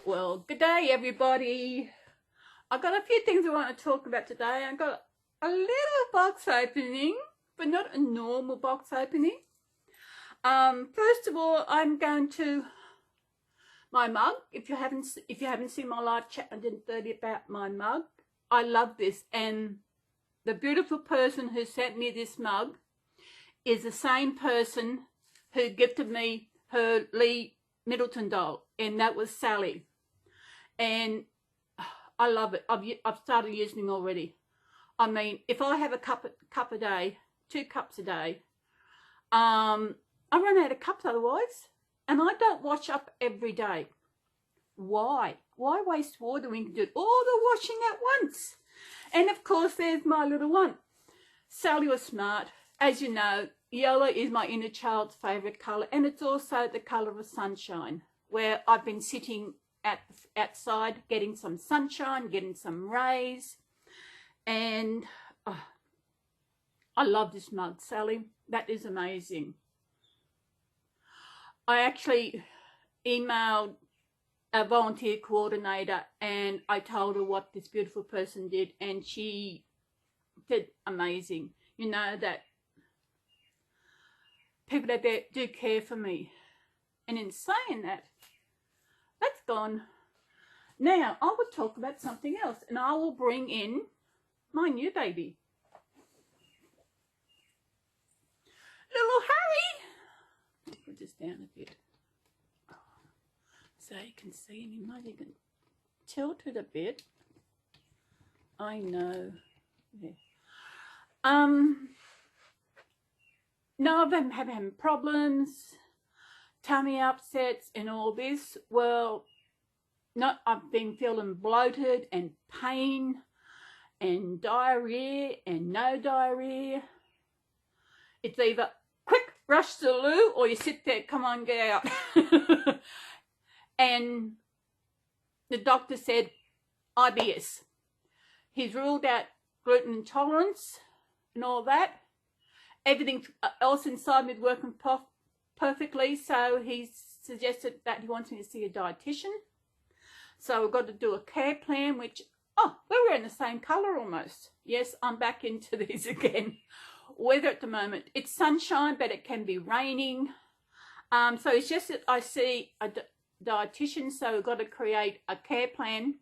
Well, good day everybody. I've got a few things I want to talk about today. I've got a little box opening, but not a normal box opening. First of all, I'm going to my mug. If you haven't seen my live chat, I did 30 about my mug. I love this, and the beautiful person who sent me this mug is the same person who gifted me her Lee Middleton doll, and that was Sally. And I love it. I've started using it already. I mean, if I have a cup a day, 2 cups a day, I run out of cups otherwise, and I don't wash up every day. Why waste water when you can do all the washing at once? And of course, there's my little one. Sally was smart. As you know, yellow is my inner child's favourite colour, and it's also the colour of sunshine, where I've been sitting outside getting some sunshine, getting some rays, and I love this mug, Sally. That is amazing. I actually emailed a volunteer coordinator and I told her what this beautiful person did, and she did amazing. You know that people out there do care for me. And in saying that, that's gone. Now I will talk about something else, and I will bring in my new baby, little Harry. Put this down a bit so you can see him. You might even tilt it a bit. I know. Yeah. No, I've been having problems, tummy upsets and all this. Well, I've been feeling bloated and pain and diarrhea and no diarrhea. It's either quick, rush to the loo, or you sit there, come on, get out. And the doctor said IBS. He's ruled out gluten intolerance and all that. Everything else inside me is working perfectly, so he suggested that he wants me to see a dietitian. So we've got to do a care plan, which, we're wearing the same colour almost. Yes, I'm back into this again. Weather at the moment, it's sunshine, but it can be raining. So it's just that I see a dietitian, so we've got to create a care plan.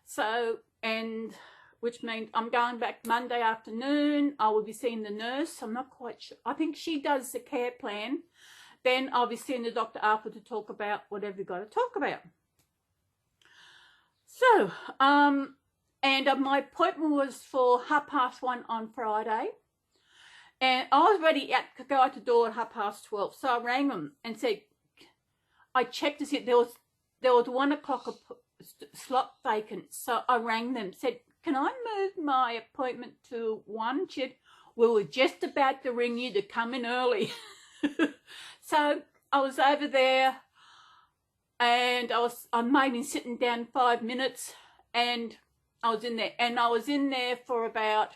So, and which means I'm going back Monday afternoon. I will be seeing the nurse. I'm not quite sure. I think she does the care plan. Then I'll be seeing the doctor after to talk about whatever we've got to talk about. So, and my appointment was for 1:30 on Friday. And I was ready to go out the door at 12:30. So I rang them and said, I checked to see if there was 1 o'clock slot vacant. So I rang them, said, can I move my appointment to 1? She said, we were just about to ring you to come in early. So I was over there, and I might been sitting down 5 minutes, and I was in there, and I was in there for about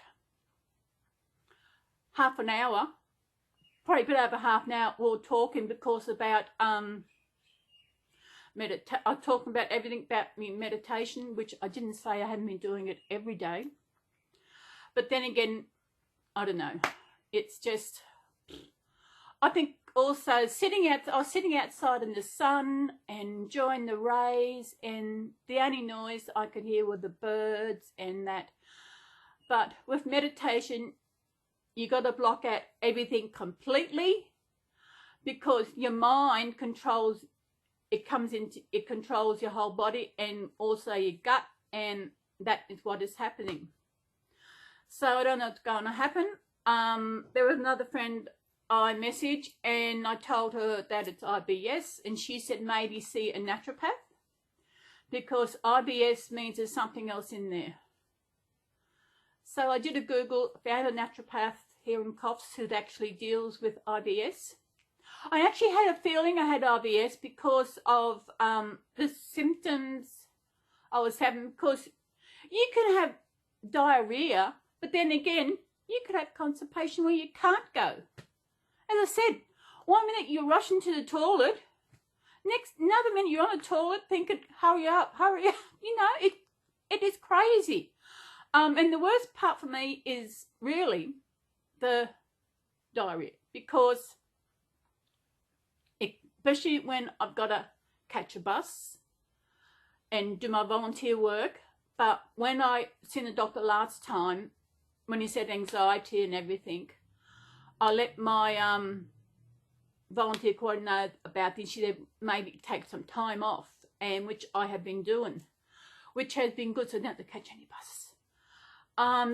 half an hour, probably a bit over half an hour. We were talking because about I'm talking about everything about me meditation, which I didn't say I hadn't been doing it every day. But then again, I don't know. It's just, I think also I was sitting outside in the sun and enjoying the rays, and the only noise I could hear were the birds and that. But with meditation, you got to block out everything completely, because your mind controls. It controls your whole body and also your gut, and that is what is happening. So I don't know what's going to happen. There was another friend I messaged, and I told her that it's IBS, and she said maybe see a naturopath, because IBS means there's something else in there. So I did a Google, found a naturopath here in Coffs who actually deals with IBS. I actually had a feeling I had IBS because of the symptoms I was having, because you can have diarrhea, but then again, you could have constipation where you can't go. As I said, 1 minute you're rushing to the toilet, another minute you're on the toilet thinking, hurry up, hurry up. You know, it is crazy. And the worst part for me is really the diarrhea, because especially when I've got to catch a bus and do my volunteer work. But when I seen the doctor last time, when he said anxiety and everything, I let my volunteer coordinator about this. She said maybe take some time off, and which I have been doing, which has been good, so I don't have to catch any buses.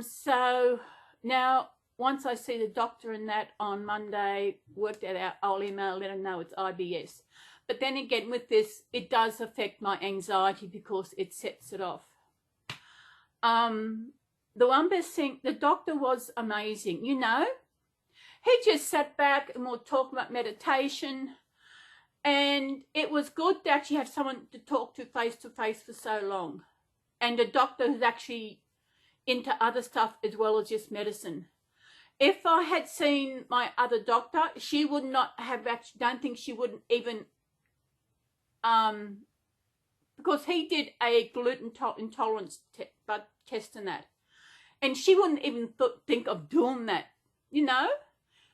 So now once I see the doctor and that on Monday, work that out, I'll email, let them know it's IBS. But then again, with this, it does affect my anxiety because it sets it off. The one best thing, the doctor was amazing, you know. He just sat back and we'll talk about meditation. And it was good to actually have someone to talk to face for so long. And the doctor who's actually into other stuff as well as just medicine. If I had seen my other doctor, she would not have actually, don't think she wouldn't even, because he did a gluten intolerance blood test and that. And she wouldn't even think of doing that, you know,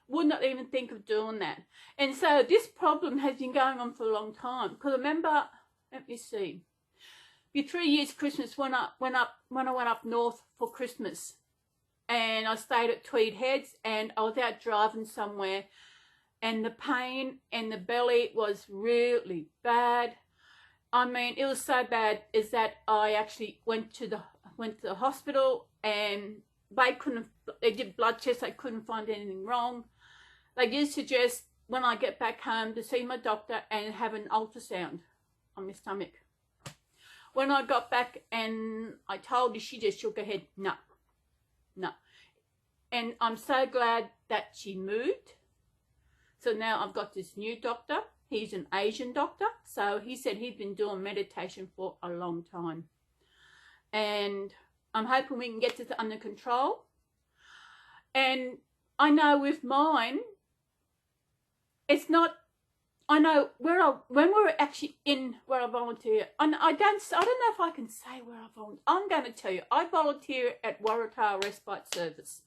would not even think of doing that. And so this problem has been going on for a long time. Because remember, let me see, be 3 years Christmas when I went up north for Christmas. And I stayed at Tweed Heads, and I was out driving somewhere, and the pain and the belly was really bad. I mean, it was so bad is that I actually went to the hospital, and they did blood tests, they couldn't find anything wrong. They did suggest when I get back home to see my doctor and have an ultrasound on my stomach. When I got back and I told her, she just shook her head, no. And I'm so glad that she moved. So now I've got this new doctor. He's an Asian doctor. So he said he'd been doing meditation for a long time. And I'm hoping we can get this under control. And I know with mine, it's not, I know when we're actually in where I volunteer, and I don't know if I can say where I volunteer. I'm going to tell you, I volunteer at Waratah Respite Service.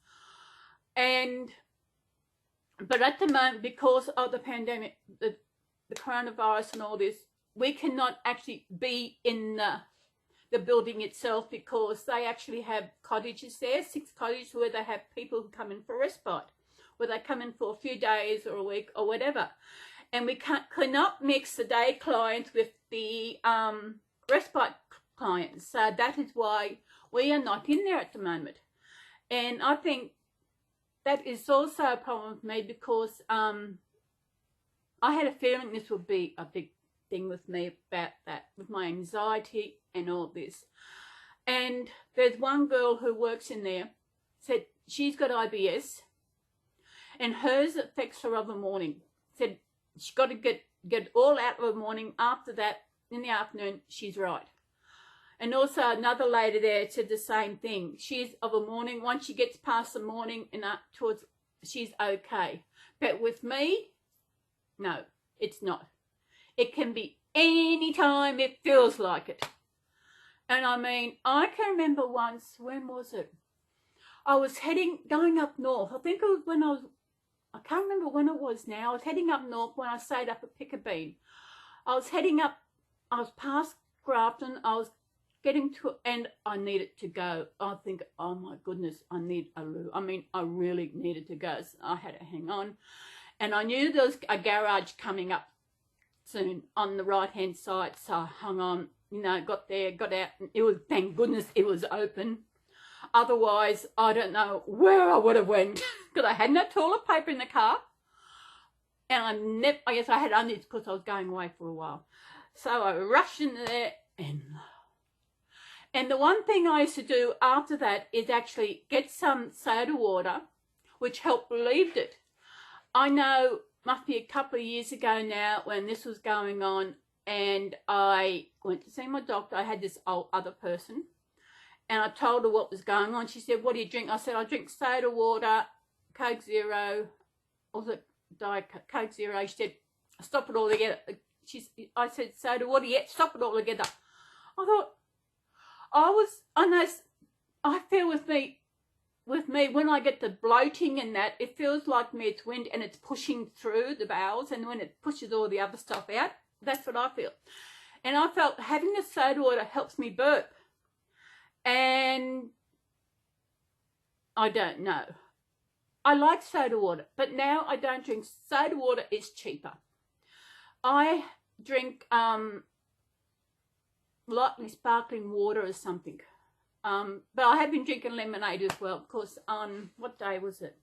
But at the moment, because of the pandemic, the coronavirus and all this, we cannot actually be in the building itself, because they actually have cottages there, 6 cottages, where they have people who come in for respite, where they come in for a few days or a week or whatever. And we cannot mix the day clients with the respite clients. So that is why we are not in there at the moment. And I think that is also a problem with me, because I had a feeling this would be a big thing with me about that, with my anxiety and all this. And there's one girl who works in there, said she's got IBS, and hers affects her of the morning. Said she's got to get it all out of the morning. After that, in the afternoon, she's right. And also another lady there said the same thing. She's of a morning. Once she gets past the morning and up towards, she's okay. But with me, no, it's not. It can be any time it feels like it. And I mean, I can remember once, when was it? I was going up north. I think it was when I can't remember when it was now. I was heading up north when I stayed up at Pickabeen. I was heading up, I was past Grafton, I was getting to, and I needed to go. I think, oh my goodness, I need a loo. I mean, I really needed to go. So I had to hang on. And I knew there was a garage coming up soon on the right-hand side. So I hung on, you know, got there, got out. And it was, thank goodness it was open. Otherwise, I don't know where I would have went, because I had no toilet paper in the car. And I guess I had undies because I was going away for a while. So I rushed in there, and the one thing I used to do after that is actually get some soda water, which helped relieve it. I know, must be a couple of years ago now when this was going on, and I went to see my doctor. I had this other person, and I told her what was going on. She said, what do you drink? I said, I drink soda water, Coke Zero, Diet Coke Zero. She said, stop it all together. I said, soda water, yeah, stop it all together. I thought, I feel with me, when I get the bloating and that, it feels like me, it's wind and it's pushing through the bowels, and when it pushes all the other stuff out, that's what I feel. And I felt having the soda water helps me burp. And I don't know. I like soda water, but now I don't drink. Soda water is cheaper. I drink lightly sparkling water or something. But I have been drinking lemonade as well. Of course, on what day was it?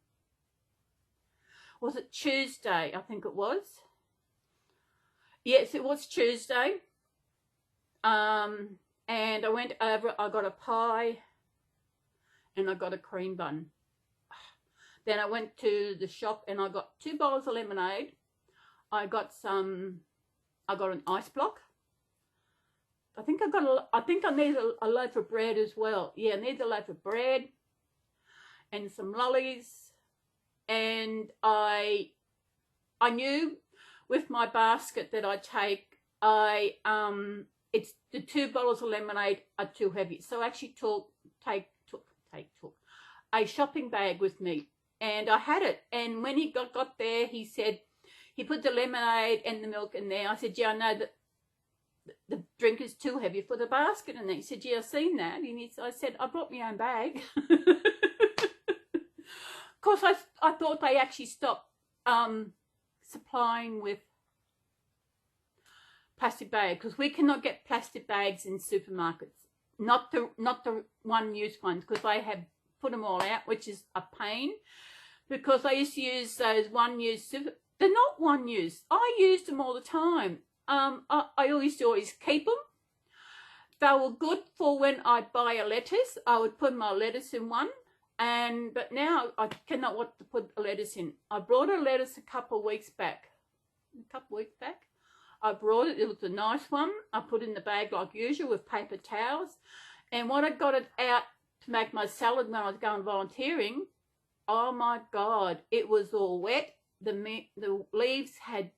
Was it Tuesday? I think it was. Yes, it was Tuesday. And I went over, I got a pie and I got a cream bun. Then I went to the shop and I got 2 bottles of lemonade. I got an ice block. I think I need a loaf of bread as well. Yeah, I need a loaf of bread and some lollies. And I knew with my basket that I take, it's the 2 bottles of lemonade are too heavy. So I actually took a shopping bag with me, and I had it. And when he got there, he said, he put the lemonade and the milk in there. I said, yeah, I know that the drink is too heavy for the basket. And he said, yeah, I've seen that. And I said, I brought my own bag. Of course, I thought they actually stopped supplying with plastic bags, because we cannot get plastic bags in supermarkets. Not the one-use ones, because they have put them all out, which is a pain. Because I used to use those one-use. They're not one-use. I used them all the time. I used to always keep them. They were good for when I buy a lettuce. I would put my lettuce in one. But now I cannot want to put a lettuce in. I brought a lettuce a couple of weeks back. I brought it. It was a nice one. I put it in the bag like usual with paper towels. And when I got it out to make my salad when I was going volunteering, oh my God, it was all wet. The leaves had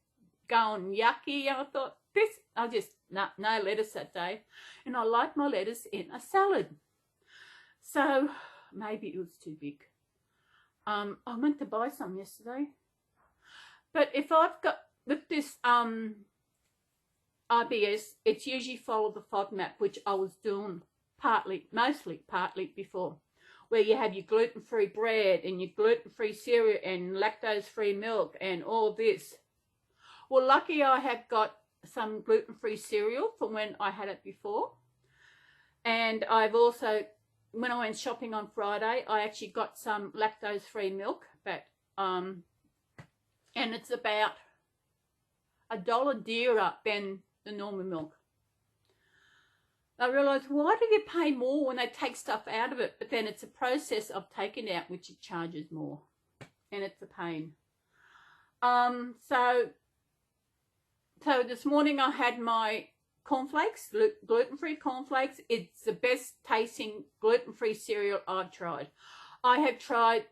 gone yucky. I thought, no lettuce that day. And I like my lettuce in a salad. So maybe it was too big. I meant to buy some yesterday. But if I've got, with this IBS, it's usually follow the FODMAP, which I was doing mostly partly before, where you have your gluten-free bread and your gluten-free cereal and lactose-free milk and all this. Well, lucky I have got some gluten-free cereal from when I had it before. And I've also, when I went shopping on Friday, I actually got some lactose-free milk, but and it's about $1 dearer than the normal milk. I realised, why do you pay more when they take stuff out of it? But then it's a process of taking it out, which it charges more, and it's a pain. So this morning I had my cornflakes, gluten-free cornflakes. It's the best tasting gluten-free cereal I've tried. I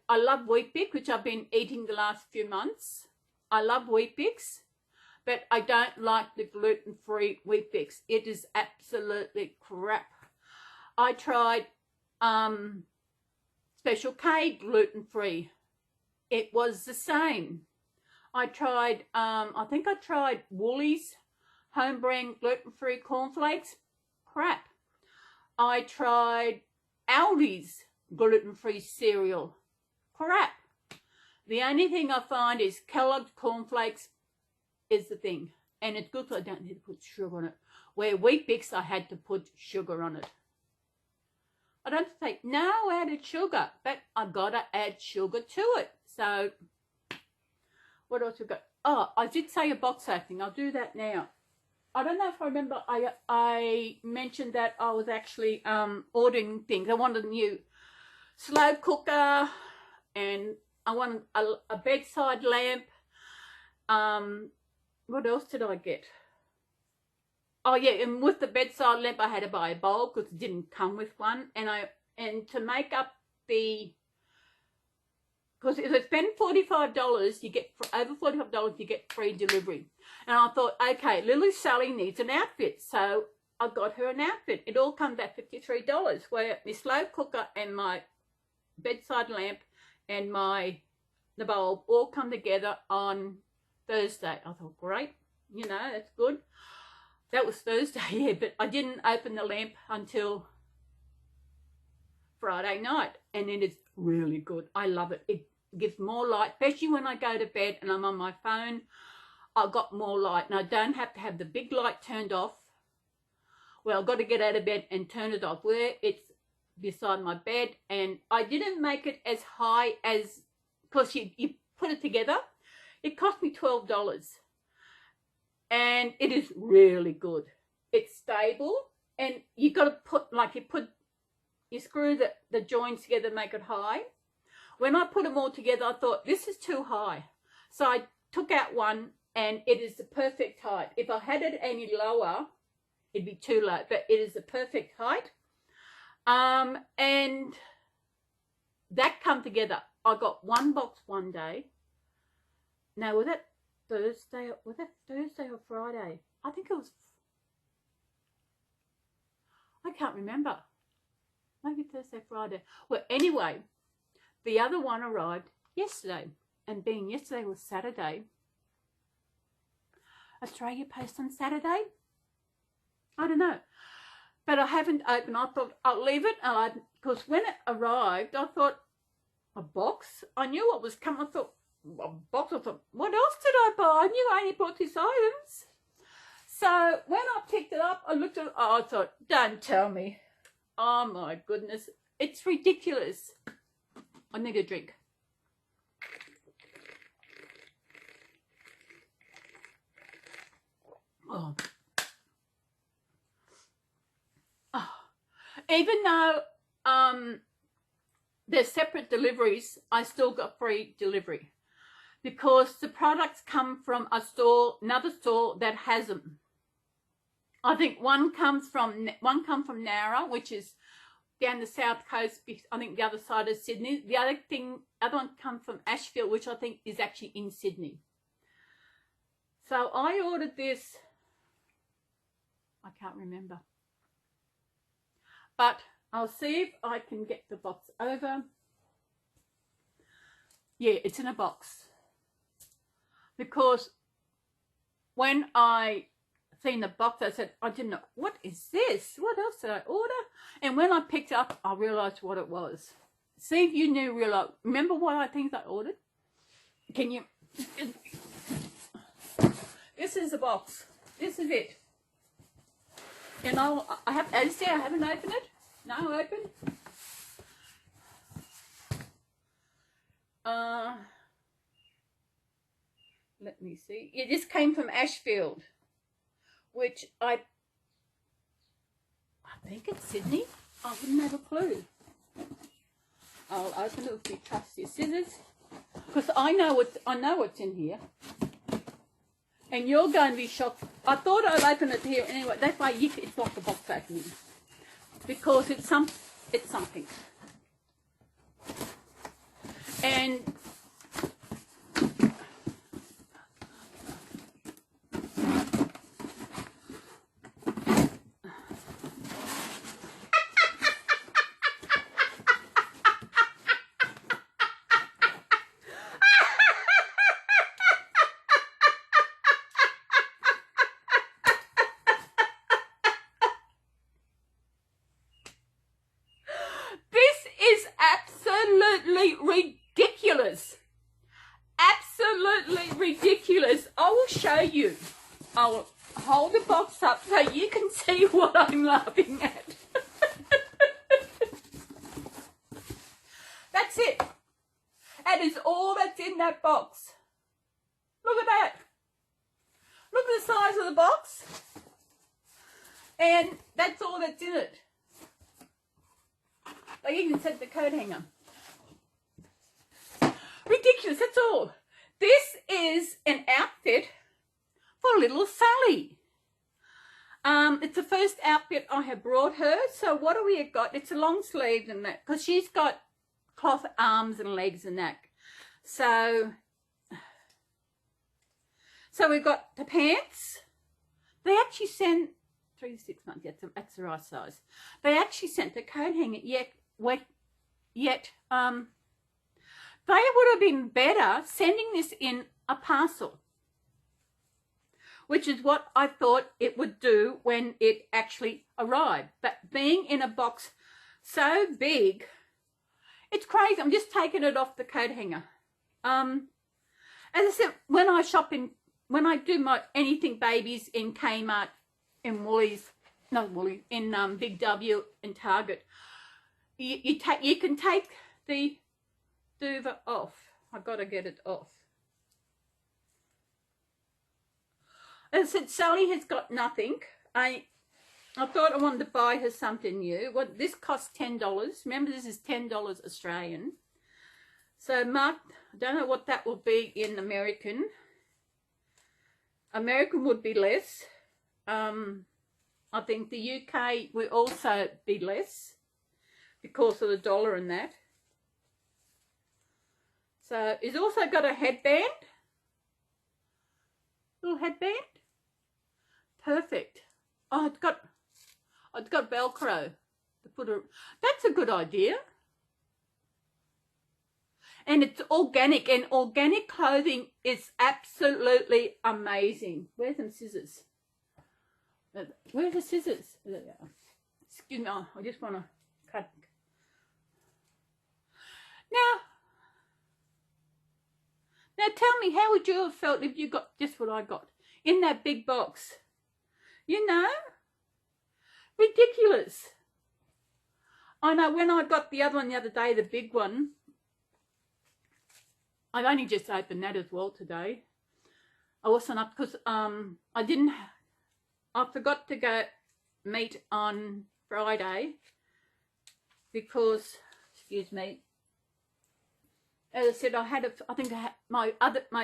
love Wheat Bix, which I've been eating the last few months. I love Wheat Bix, but I don't like the gluten-free Wheat Bix. It is absolutely crap. I tried Special K gluten-free. It was the same. I tried, I think I tried Woolies home brand gluten-free cornflakes. Crap. I tried Aldi's gluten-free cereal. Crap. The only thing I find is Kellogg's cornflakes is the thing. And it's good because I don't need to put sugar on it. Where Wheat Bix, I had to put sugar on it. I don't say no added sugar, but I've got to add sugar to it. So, what else we got? Oh, I did say a box opening. I'll do that now. I don't know if I remember, I mentioned that I was actually ordering things. I wanted a new slow cooker, and I wanted a bedside lamp. What else did I get? Oh yeah, and with the bedside lamp I had to buy a bulb because it didn't come with one. And to make up because because if I spend $45, you get, for over $45, you get free delivery. And I thought, okay, little Sally needs an outfit, so I got her an outfit. It all comes at $53, where my slow cooker and my bedside lamp and the bulb all come together on Thursday. I thought, great, you know, that's good. That was Thursday, yeah, but I didn't open the lamp until Friday night, and it is really good. I love it. It gives more light, especially when I go to bed and I'm on my phone. I've got more light, and I don't have to have the big light turned off. Well, I've got to get out of bed and turn it off, where it's beside my bed. And I didn't make it as high as, because you put it together. It cost me $12, and it is really good. It's stable, and you got to put, like, you screw the joints together, make it high. When I put them all together, I thought, this is too high. So I took out one, and it is the perfect height. If I had it any lower, it'd be too low, but it is the perfect height. And that come together. I got one box one day. Now, was that Thursday or Friday? I think it was, I can't remember. Maybe Thursday, Friday. Well, anyway, the other one arrived yesterday. And being yesterday was Saturday, Australia Post on Saturday? I don't know. But I haven't opened. I thought I'll leave it. Because when it arrived, I thought, a box? I knew what was coming. I thought, a box? I thought, what else did I buy? I knew I only bought these items. So when I picked it up, I looked at it. Oh, I thought, don't tell me. Oh, my goodness. It's ridiculous. I need a drink. Oh. Oh. Even though there's separate deliveries, I still got free delivery because the products come from another store that has them. I think one comes from Nowra, which is down the south coast. I think the other side of Sydney. The other one comes from Ashfield, which I think is actually in Sydney. So I ordered this. I can't remember, but I'll see if I can get the box over. Yeah, it's in a box. Because when I seen the box, I said, I didn't know, what is this? What else did I order? And when I picked it up, I realised what it was. See if you remember what I think I ordered? Can you? This is the box. This is it. You know, I haven't opened it. No, open. Let me see. It just came from Ashfield, which I think it's Sydney. I wouldn't have a clue. I'll open it with my trusty scissors because I know what's in here. And you're going to be shocked. I thought I'd open it here anyway. That's why it's like a box opening. Because it's something. And ridiculous. Absolutely ridiculous. I will show you. I will hold the box up so you can see what I'm laughing at. That's it. That is all that's in that box. Look at that. Look at the size of the box. And that's all that's in it. I even said the coat hanger. Ridiculous, that's all. This is an outfit for little Sally. It's the first outfit I have brought her. So what do we have got? It's a long sleeve and that, because she's got cloth arms and legs and that. So we've got the pants. They actually sent 3 to 6 months. That's the right size. They actually sent the coat hanger. Yet they would have been better sending this in a parcel, which is what I thought it would do when it actually arrived. But being in a box so big, it's crazy. I'm just taking it off the coat hanger. As I said, when I do my anything babies in Kmart, in Woolies, not Woolies, in Big W and Target, you can take the duvet off. I've got to get it off. As I said, Sally has got nothing. I thought I wanted to buy her something new. Well, this costs $10. Remember, this is $10 Australian. So, Mark, I don't know what that will be in American. American would be less. I think the UK will also be less because of the dollar and that. So, it's also got a headband. Little headband. Perfect. Oh, it's got Velcro to put a. That's a good idea. And it's organic, and organic clothing is absolutely amazing. Where's some scissors? Where's the scissors? Excuse me, I just want to cut. Now tell me, how would you have felt if you got just what I got in that big box? You know, ridiculous. I know when I got the other one the other day, the big one, I've only just opened that as well today. I wasn't up because I forgot to go meet on Friday because, excuse me, as I said, my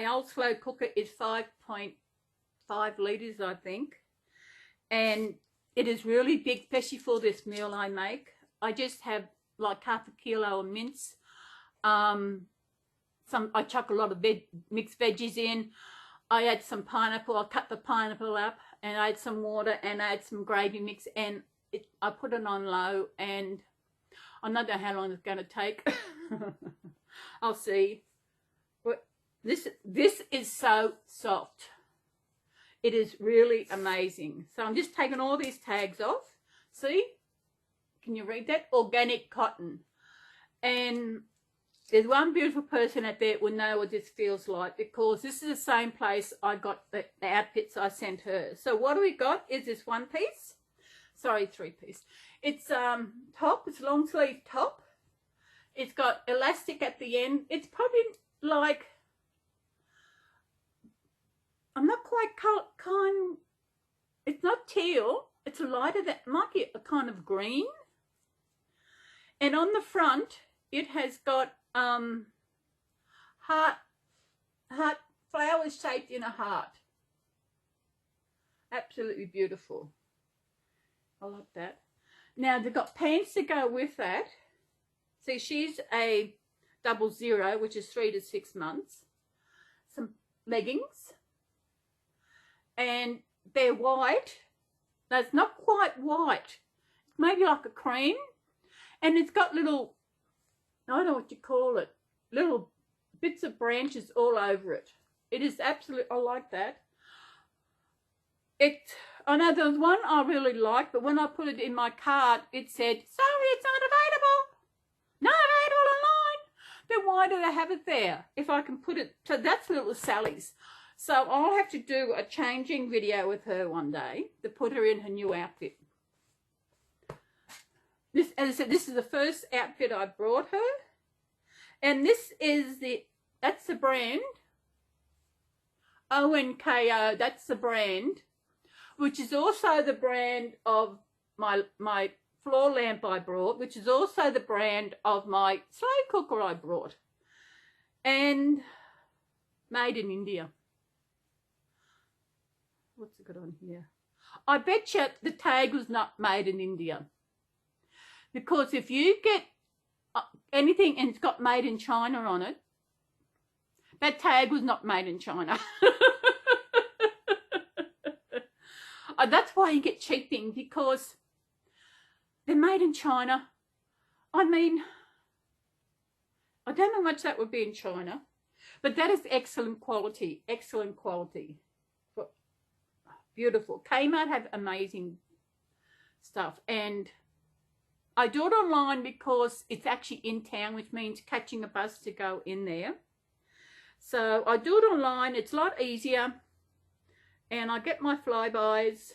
old slow cooker is 5.5 litres, I think, and it is really big, especially for this meal I make. I just have like half a kilo of mince. I chuck a lot of mixed veggies in. I add some pineapple. I cut the pineapple up and add some water and add some gravy mix, and I put it on low, and I don't know how long it's going to take. I'll see. But this is so soft. It is really amazing. So I'm just taking all these tags off. See? Can you read that? Organic cotton. And there's one beautiful person out there who will know what this feels like, because this is the same place I got the outfits I sent her. So what do we got is this one piece. Sorry, 3 piece. It's top. It's long sleeve top. It's got elastic at the end. It's probably like, I'm not quite kind. It's not teal. It's lighter. That might be a kind of green. And on the front, it has got heart flowers shaped in a heart. Absolutely beautiful. I like that. Now they've got pants to go with that. See, she's a 00, which is 3 to 6 months. Some leggings, and they're white. No, it's not quite white. It's maybe like a cream, and it's got little, I don't know what you call it, little bits of branches all over it. It is absolutely, I like that. I know there was one I really liked, but when I put it in my cart, it said, sorry, it's not available. Not available online. Then why do they have it there? If I can put it, so that's little Sally's. So I'll have to do a changing video with her one day to put her in her new outfit. This, as I said, this is the first outfit I brought her. And this is that's the brand. ONKO, that's the brand, which is also the brand of my floor lamp I brought, which is also the brand of my slow cooker I brought. And made in India. What's it got on here? I bet you the tag was not made in India. Because if you get anything and it's got made in China on it, That tag was not made in China. That's why you get cheap things, because they're made in China. I mean, I don't know how much that would be in China, but that is excellent quality. Excellent quality. Beautiful. Kmart have amazing stuff, and I do it online because it's actually in town, which means catching a bus to go in there. So I do it online. It's a lot easier, and I get my flybys.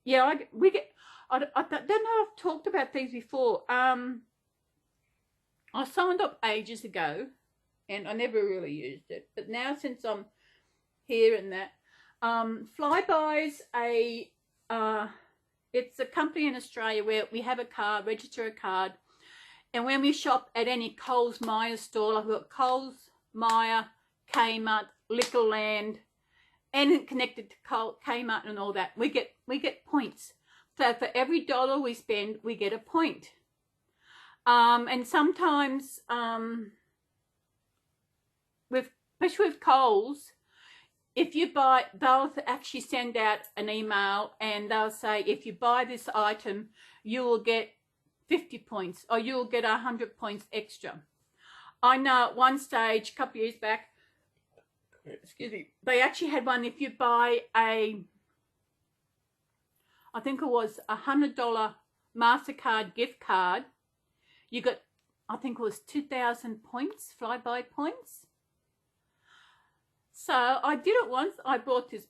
Yeah, I don't know if I've talked about these before. I signed up ages ago, and I never really used it. But now, since I'm here and that, Flybys, it's a company in Australia where we have a card, register a card, and when we shop at any Coles Myer store, like we've got Coles, Myer, Kmart, Liquorland, and connected to Kmart and all that, we get points. So for every dollar we spend, we get a point. And sometimes, especially with Coles, if you buy, they'll actually send out an email and they'll say, if you buy this item, you will get 50 points or you'll get 100 points extra. I know at one stage, a couple of years back, excuse me, they actually had one. If you buy I think it was $100 MasterCard gift card, you got, I think it was 2,000 points, flyby points. So I did it once. I bought this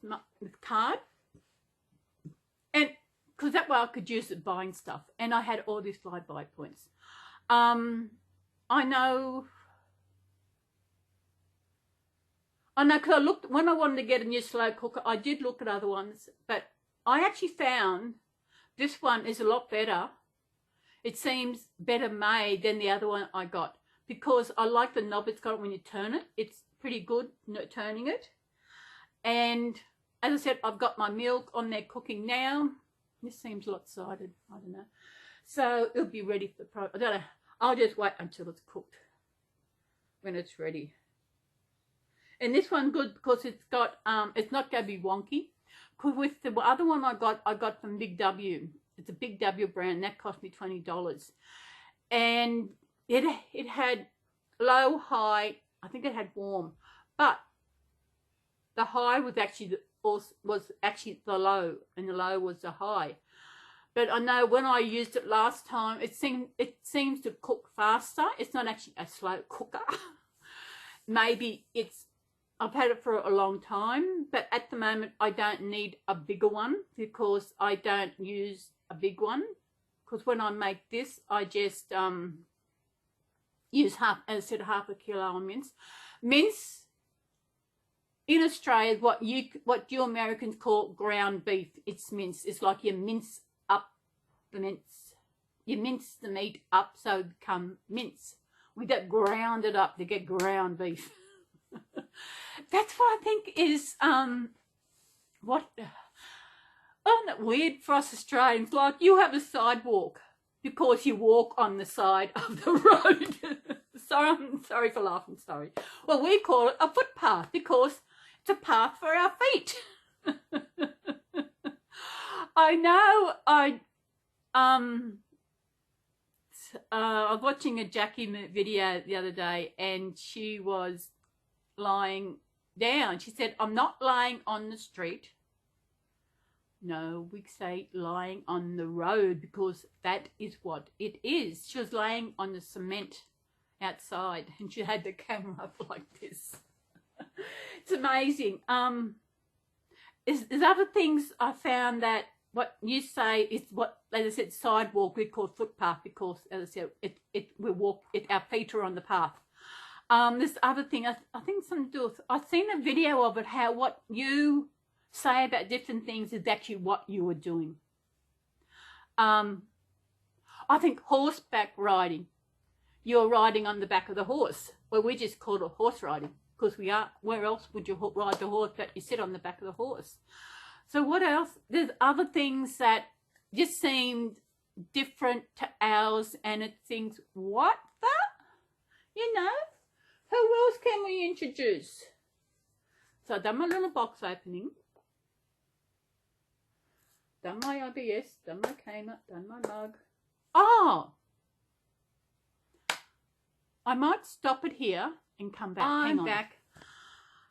card, and because that way I could use it buying stuff, and I had all these flyby points. I know because I looked, when I wanted to get a new slow cooker, I did look at other ones, but I actually found this one is a lot better. It seems better made than the other one I got, because I like the knob it's got when you turn it. It's pretty good turning it. And as I said, I've got my milk on there cooking now. This seems lopsided, I don't know. So it'll be ready for the I don't know. I'll just wait until it's cooked when it's ready. And this one's good because it's got it's not going to be wonky. Because with the other one I got from Big W. It's a Big W brand, that cost me $20. And it had low, high, I think it had warm, but the high was actually the low, and the low was the high. But I know when I used it last time, it seems to cook faster. It's not actually a slow cooker. Maybe I've had it for a long time, but at the moment I don't need a bigger one because I don't use a big one. Because when I make this, I just use half a kilo of mince. Mince in Australia, what you Americans call ground beef. It's mince. It's like you mince up the mince. You mince the meat up so it become mince. We don't ground it up to get ground beef. That's what I think is isn't it weird for us Australians? Like, you have a sidewalk because you walk on the side of the road. Sorry for laughing, sorry. Well, we call it a footpath because it's a path for our feet. I know. I was watching a Jackie video the other day, and she was lying down. She said, I'm not lying on the street. No, we say lying on the road because that is what it is. She was laying on the cement outside and she had the camera up like this. It's amazing. There's other things I found that what you say is what, as I said, sidewalk, we call footpath because, as I said, we walk, our feet are on the path. This other thing, I think something to do with, I've seen a video of it, how what you say about different things is actually what you were doing. I think horseback riding, you're riding on the back of the horse. Well, we just call it horse riding because we are, where else would you ride the horse but you sit on the back of the horse? So what else? There's other things that just seemed different to ours, and it thinks, what the? You know, who else can we introduce? So I've done my little box opening. Done my IBS, done my Kmart, done my mug. Oh! I might stop it here and come back. Hang on. Back.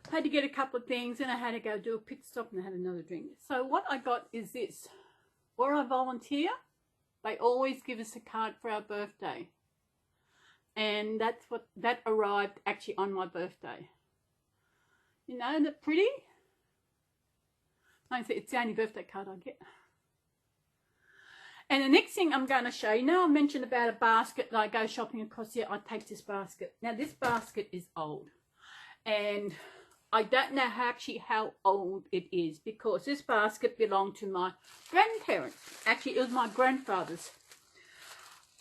I had to get a couple of things and I had to go do a pit stop and I had another drink. So what I got is this. Where I volunteer, they always give us a card for our birthday. And that arrived actually on my birthday. You know, isn't it pretty? It's the only birthday card I get. And the next thing I'm going to show you, now I mentioned about a basket that I go shopping across here, I take this basket. Now this basket is old. And I don't know how old it is, because this basket belonged to my grandparents. Actually, it was my grandfather's.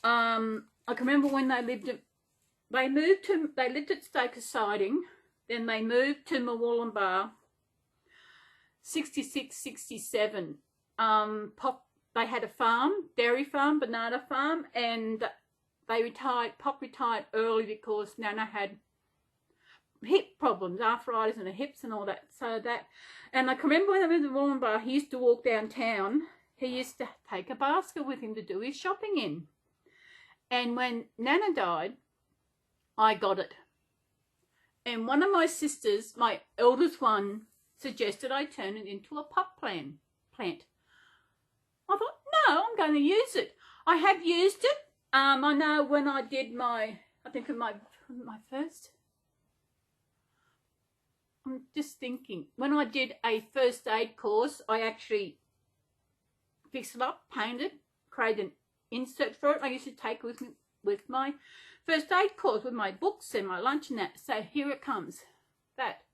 I can remember when they lived at Stoker Siding, then they moved to Murwillumbah, 66, 67. They had a farm, dairy farm, banana farm, and they retired. Pop retired early because Nana had hip problems, arthritis in the hips and all that. And I can remember when I was in Wollongbar, he used to walk downtown. He used to take a basket with him to do his shopping in. And when Nana died, I got it. And one of my sisters, my eldest one, suggested I turn it into a pot plant. I thought, no, I'm going to use it. I have used it. I know when I did my first, I'm just thinking, when I did a first aid course, I actually fixed it up, painted, created an insert for it. I used to take with me with my first aid course, with my books and my lunch and that. So here it comes, that.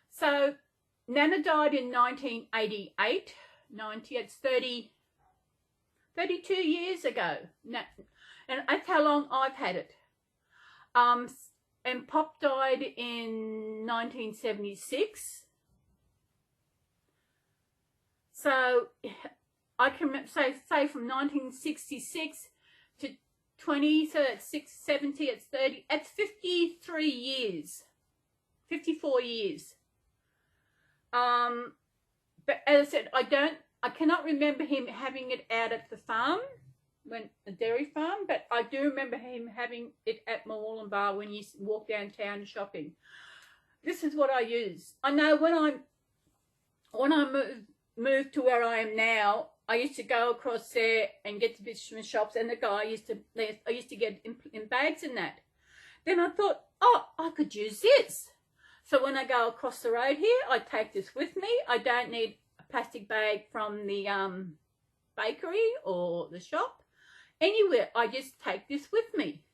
So Nana died in 1988. It's 32 years ago, and that's how long I've had it. And Pop died in 1976. So I can say from 1966 to 20, so that's 70, it's 30, it's 53 years, 54 years. But as I said, I cannot remember him having it out at the farm, the dairy farm, but I do remember him having it at Murwillumbah when you walk downtown shopping. This is what I use. I know when I moved to where I am now, I used to go across there and get to vitamin shops, and the guy I used to get in bags and that. Then I thought, oh, I could use this. So when I go across the road here, I take this with me. I don't need a plastic bag from the bakery or the shop. Anywhere, I just take this with me.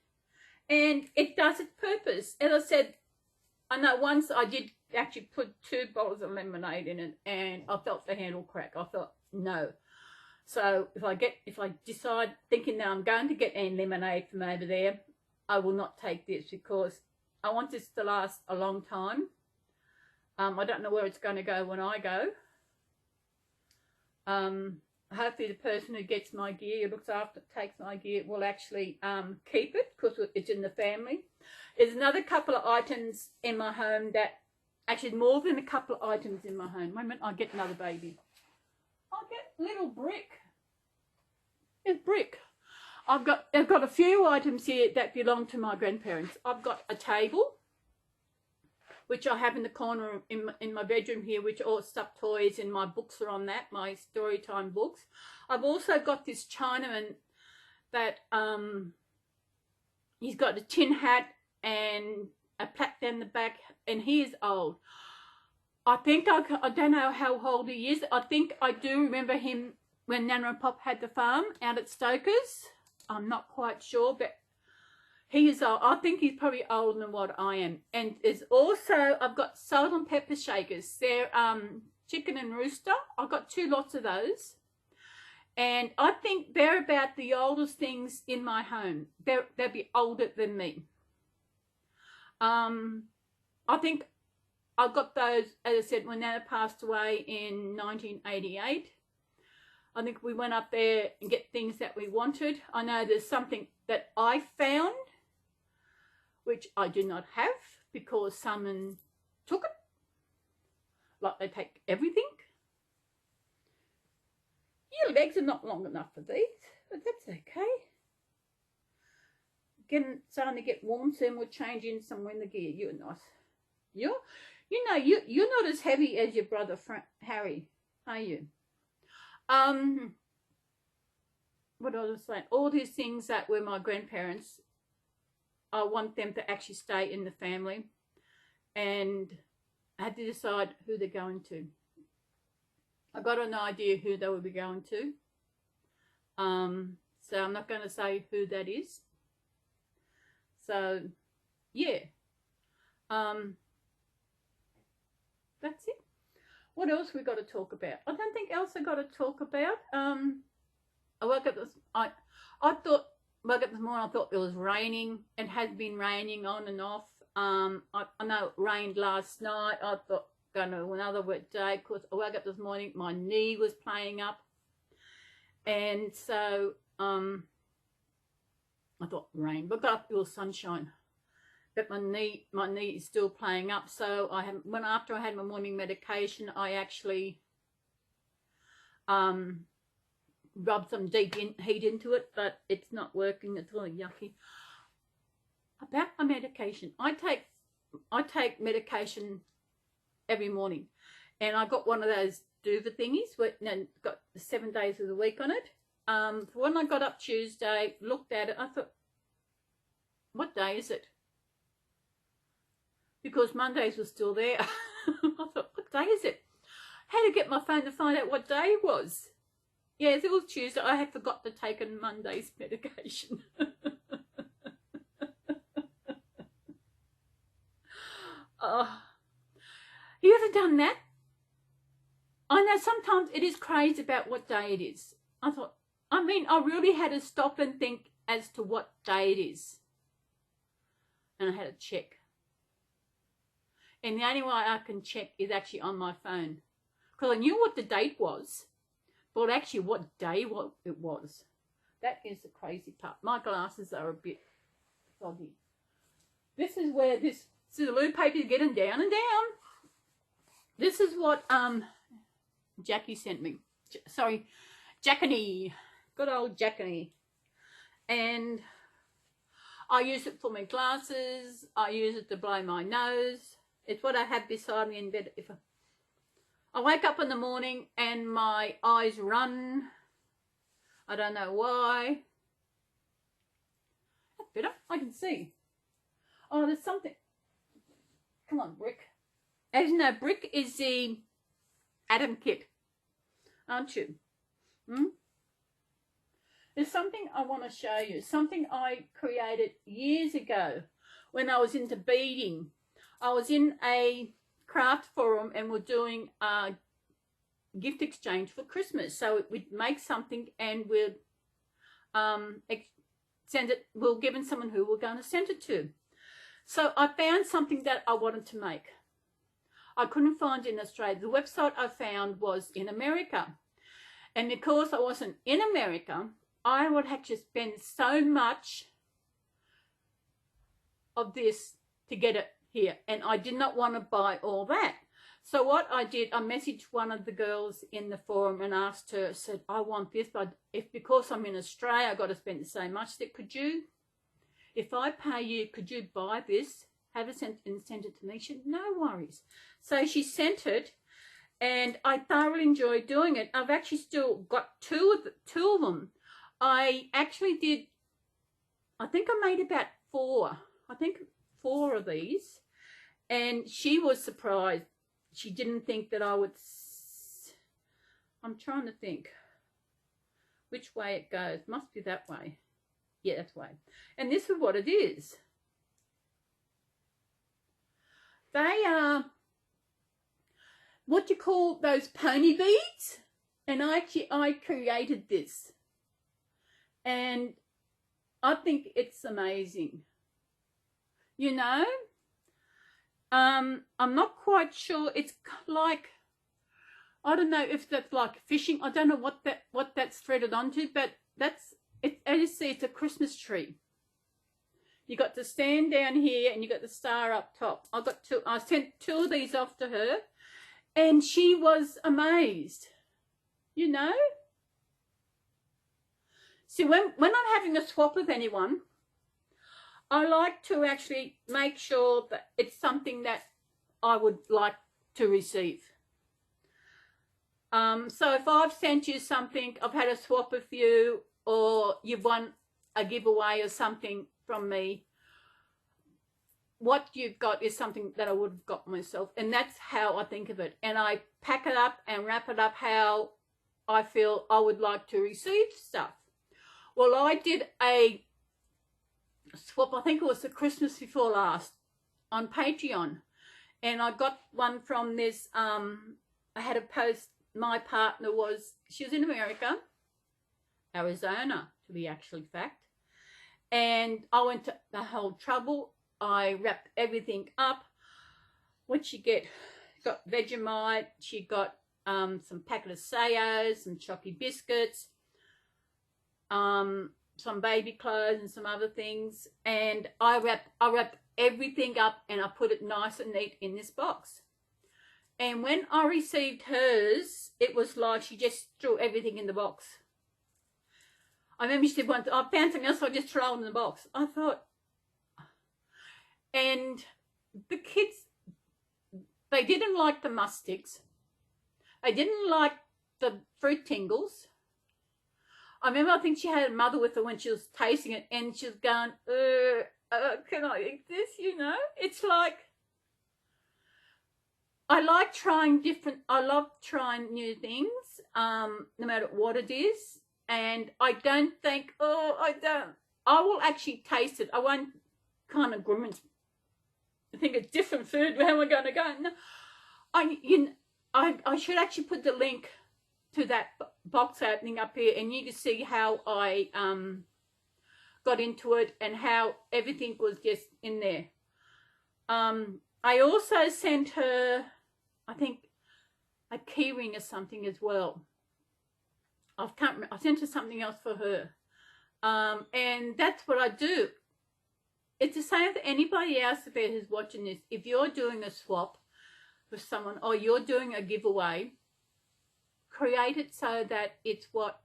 And it does its purpose. As I said, I know once I did actually put 2 bottles of lemonade in it, and I felt the handle crack. I thought, no. So if I decide thinking that I'm going to get any lemonade from over there, I will not take this, because I want this to last a long time. I don't know where it's going to go when I go. Hopefully the person who gets my gear, looks after, takes my gear, will actually keep it, because it's in the family. There's another couple of items in my home that, actually more than a couple of items in my home. Wait a minute, I'll get another baby. I'll get little Brick. It's Brick. I've got a few items here that belong to my grandparents. I've got a table, which I have in the corner in my bedroom here, which all stuffed toys, and my books are on that, my story time books. I've also got this Chinaman that he's got a tin hat and a plaque down the back, and he is old. I think I don't know how old he is. I think I do remember him when Nana and Pop had the farm out at Stokers. I'm not quite sure, but he is old. I think he's probably older than what I am. And there's also, I've got salt and pepper shakers. They're chicken and rooster. I've got 2 lots of those. And I think they're about the oldest things in my home. They'll be older than me. I think I got those, as I said, when Nana passed away in 1988. I think we went up there and get things that we wanted. I know there's something that I found which I do not have because someone took it. Like they take everything. Your legs are not long enough for these, but that's okay. Starting to get warm soon. We'll change in some winter gear. You're nice. You're not as heavy as your brother Harry, are you? What I was saying, all these things that were my grandparents, I want them to actually stay in the family, and I had to decide who they're going to. I got an idea who they will be going to. So I'm not going to say who that is. So, yeah. That's it. What else we got to talk about? I don't think else I got to talk about. I woke up this. I woke up this morning. I thought it was raining. It has been raining on and off. I know it rained last night. I thought going to another wet day. Of course, I woke up this morning. My knee was playing up, and so I thought rain, but got up, it was sunshine. But my knee is still playing up. So after I had my morning medication, I actually rubbed some deep heat into it, but it's not working. It's really yucky. About my medication, I take medication every morning, and I got one of those Duva thingies. Got 7 days of the week on it. When I got up Tuesday, looked at it, I thought, what day is it? Because Mondays were still there. I thought, what day is it? I had to get my phone to find out what day it was. Yes, it was Tuesday. I had forgot to take a Monday's medication. You ever done that? I know sometimes it is crazy about what day it is. I really had to stop and think as to what day it is. And I had to check. And the only way I can check is actually on my phone. Because I knew what the date was, but actually what day it was. That is the crazy part. My glasses are a bit foggy. This is where this Celluloid paper is getting down and down. This is what Jackie sent me. Sorry, Jackany. Good old Jackany. And I use it for my glasses. I use it to blow my nose. It's what I have beside me in bed. If I wake up in the morning and my eyes run, I don't know why. That's better. I can see. Oh, there's something. Come on, Brick. As you know, Brick is the Adam kit, aren't you? There's something I want to show you. Something I created years ago when I was into beading. I was in a craft forum and we're doing a gift exchange for Christmas. So we'd make something and we'd send it. We'll give it someone who we're going to send it to. So I found something that I wanted to make. I couldn't find it in Australia. The website I found was in America. And because I wasn't in America, I would have to spend so much of this to get it here. And I did not want to buy all that. So what I did, I messaged one of the girls in the forum and asked her, said, I want this, but because I'm in Australia, I've got to spend so much. Said, could you, if I pay you, could you buy this, have it sent and send it to me? She said, no worries. So she sent it, and I thoroughly enjoyed doing it. I've actually still got two of them. I actually did, I think I made about 4 of these, and she was surprised. She didn't think that I would, I'm trying to think which way it goes. Must be that way. Yeah, that way. And this is what it is. They are, what do you call those pony beads? And I created this. And I think it's amazing. You know, I'm not quite sure. It's like, I don't know if that's like fishing. I don't know what that's threaded onto, but that's it. As you see, it's a Christmas tree. You got the stand down here and you got the star up top. I sent 2 of these off to her and she was amazed, you know. See, when I'm having a swap with anyone, I like to actually make sure that it's something that I would like to receive. So if I've sent you something, I've had a swap with you, or you've won a giveaway or something from me, what you've got is something that I would have got myself. And that's how I think of it. And I pack it up and wrap it up how I feel I would like to receive stuff. Well, I did a swap, I think it was the Christmas before last, on Patreon. And I got one from this, I had a post, my partner she was in America, Arizona to be actually fact. And I went to the whole trouble. I wrapped everything up. What she get? Got Vegemite. She got some packet of Sayos, some chocky biscuits, some baby clothes and some other things. And I wrapped everything up and I put it nice and neat in this box. And when I received hers, it was like she just threw everything in the box. I remember she said once, I found something else, so I just threw it in the box. I thought, and the kids, they didn't like the mustics. They didn't like the fruit tingles. I remember, I think she had a mother with her when she was tasting it, and she was going, can I eat this, you know? It's like, I like trying I love trying new things, no matter what it is. And I don't think, I will actually taste it. I won't kind of grimace. I think it's different food. Where am I going to go? No, I should actually put the link to that box opening up here, and you can see how I got into it and how everything was just in there. I also sent her, I think, a key ring or something as well. I can't remember. I sent her something else for her. And that's what I do. It's the same for anybody else out there who's watching this. If you're doing a swap with someone or you're doing a giveaway, create it so that it's what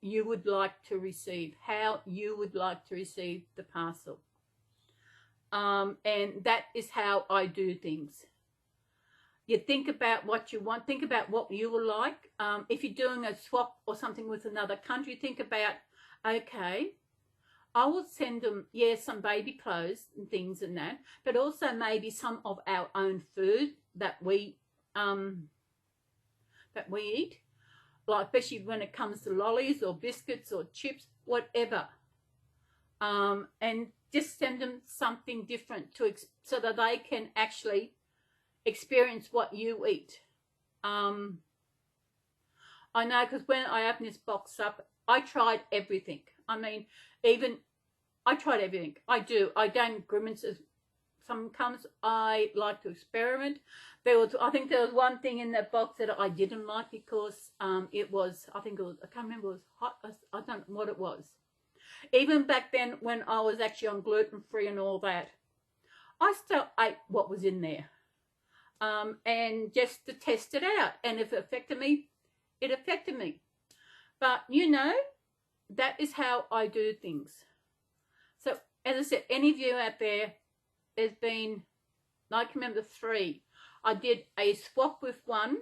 you would like to receive, how you would like to receive the parcel. And that is how I do things. You think about what you want, think about what you would like. If you're doing a swap or something with another country, think about, okay, I will send them, some baby clothes and things and that, but also maybe some of our own food that we eat, like especially when it comes to lollies or biscuits or chips, whatever. And just send them something different so that they can actually experience what you eat. I know, because when I opened this box up, I tried everything. I mean, I tried everything. I do. I don't grimace. Sometimes I like to experiment. I think there was one thing in that box that I didn't like because it was, I can't remember, it was hot. I don't know what it was. Even back then when I was actually on gluten-free and all that, I still ate what was in there. And just to test it out. And if it affected me, it affected me. But, you know, that is how I do things. So, as I said, any of you out there, there's been, I can remember 3. I did a swap with one.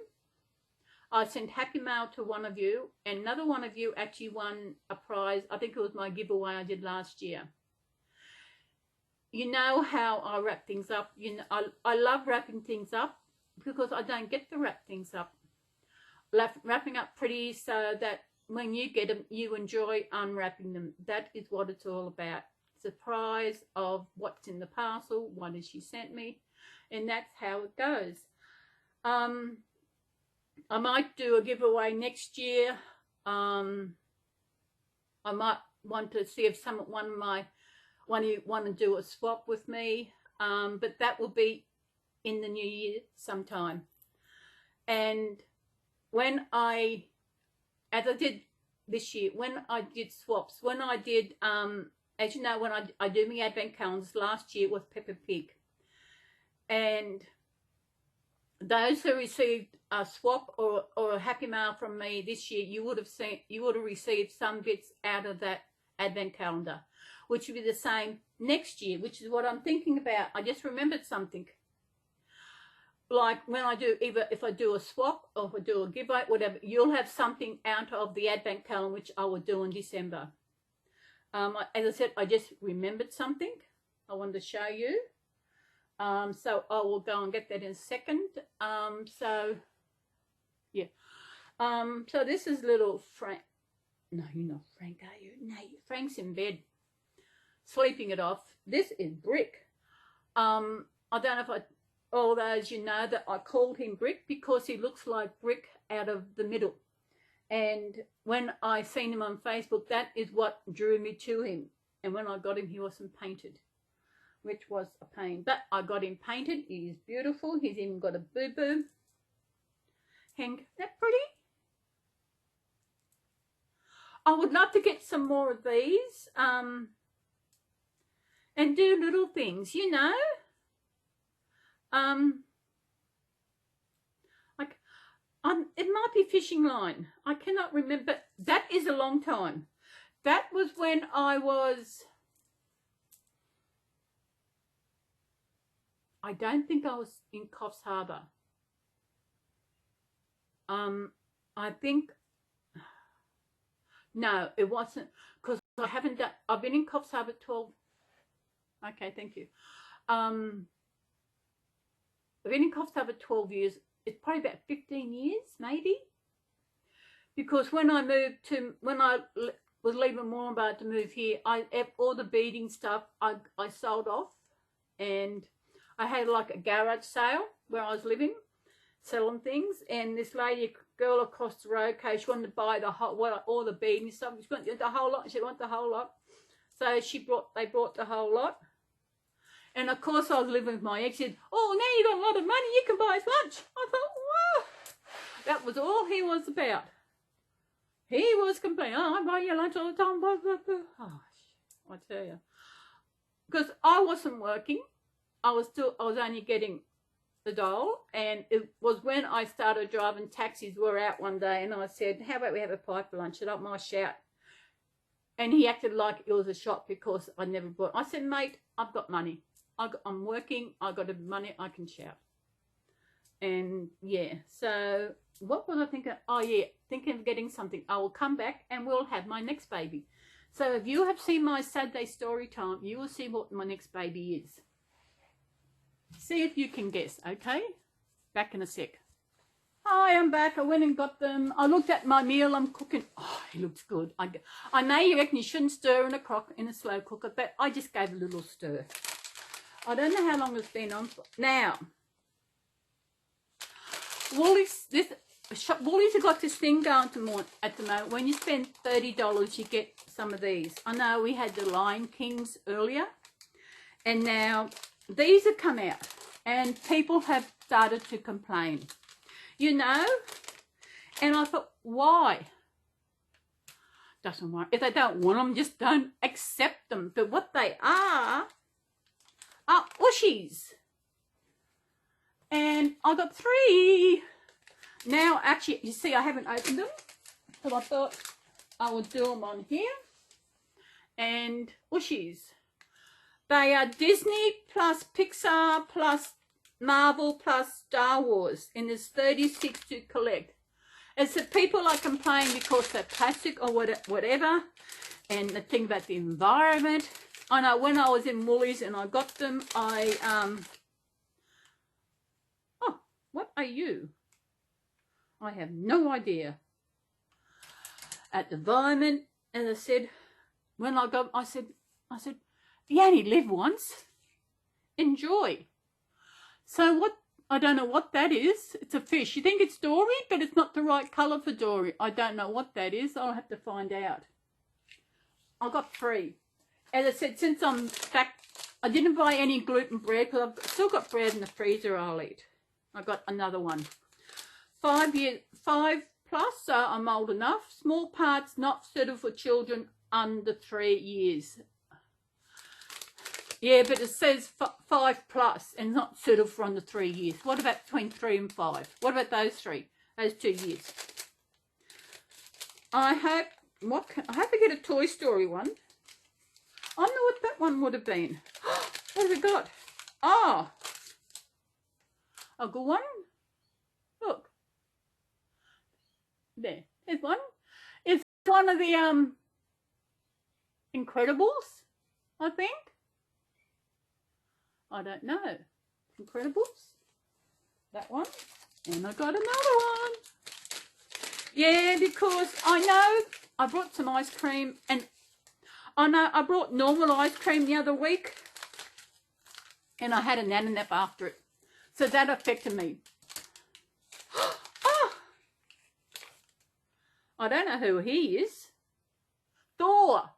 I sent Happy Mail to one of you, and another one of you actually won a prize. I think it was my giveaway I did last year. You know how I wrap things up. You know, I love wrapping things up because I don't get to wrap things up. Wrapping up pretty so that when you get them, you enjoy unwrapping them. That is what it's all about. Surprise of what's in the parcel, what has she sent me, and that's how it goes. I might do a giveaway next year. I might want to see if one of you want to do a swap with me, but that will be in the new year sometime. And when as I did this year, when I did swaps, when I did as you know, when I do my advent calendars, last year was Peppa Pig. And those who received a swap or a happy mail from me this year, you would have received some bits out of that advent calendar, which would be the same next year, which is what I'm thinking about. I just remembered something. Like when I do, either if I do a swap or if I do a giveaway, whatever, you'll have something out of the advent calendar, which I will do in December. As I said, I just remembered something I wanted to show you. So I will go and get that in a second. So yeah. So this is little Frank. No, you're not Frank, are you? No, Frank's in bed, sleeping it off. This is Brick. I don't know if all those you know that I called him Brick because he looks like Brick out of the middle. And when I seen him on Facebook, that is what drew me to him. And when I got him, he wasn't painted, which was a pain. But I got him painted. He's beautiful. He's even got a boo-boo. Isn't that pretty? I would love to get some more of these and do little things, you know. It might be fishing line. I cannot remember. That is a long time. That was when I don't think I was in Coffs Harbour. I think, no, it wasn't, because I haven't done, I've been in Coffs Harbour 12, okay, thank you. I've been in Coffs Harbour 12 years. It's probably about 15 years, maybe. Because when I was leaving Moranbah to move here, all the beading stuff I sold off, and I had like a garage sale where I was living, selling things, and this lady, girl across the road, okay, she wanted to buy all the beading stuff. She wanted the whole lot. She wanted the whole lot, so they brought the whole lot. And of course, I was living with my ex. He said, "Oh, now you got a lot of money. You can buy us lunch." I thought, wow, that was all he was about. He was complaining, "Oh, I buy you lunch all the time." Blah, blah, blah. Oh, I tell you, because I wasn't working. I was only getting the dole, and it was when I started driving taxis. We were out one day, and I said, "How about we have a pie for lunch?" Shut up, my shout. And he acted like it was a shot because I never bought. I said, "Mate, I've got money. I'm working. I got the money. I can shout." And yeah, so what was I thinking? Oh yeah, thinking of getting something. I will come back and we'll have my next baby. So if you have seen my Saturday story time, you will see what my next baby is. See if you can guess, okay? Back in a sec. Hi, I'm back. I went and got them. I looked at my meal I'm cooking. Oh, it looks good. I know you reckon you shouldn't stir in a slow cooker, but I just gave a little stir. I don't know how long it's been on for. Now, Woolies have got this thing going at the moment. When you spend $30, you get some of these. I know we had the Lion Kings earlier, and now these have come out, and people have started to complain. You know, and I thought, why? Doesn't worry. If they don't want them, just don't accept them. But what they are Ushies. And I got 3. Now, actually, you see, I haven't opened them, so I thought I would do them on here. And Ushies. They are Disney plus Pixar plus Marvel plus Star Wars, and there's 36 to collect. It's the people are complaining because they're plastic or whatever, and the thing about the environment. I know when I was in Woolies and I got them, oh, what are you? I have no idea. At the environment, as I said, when I got, I said, you only live once. Enjoy. So what, I don't know what that is. It's a fish. You think it's Dory, but it's not the right colour for Dory. I don't know what that is. I'll have to find out. I got 3. As I said, since I'm back, I didn't buy any gluten bread because I've still got bread in the freezer I'll eat. I got another one. 5 plus, so I'm old enough. Small parts not suitable for children under 3 years. Yeah, but it says 5+ and not suitable for under 3 years. What about between 3 and 5? What about those 3? Those 2 years? I hope I get a Toy Story one. I don't know what that one would have been. What have we got? Oh, a good one. Look. There's one. It's one of the Incredibles, I think. I don't know. Incredibles. That one. And I got another one. Yeah, because I know I brought some ice cream, and I know I brought normal ice cream the other week, and I had a nana nap after it. So that affected me. Oh, I don't know who he is. Thor.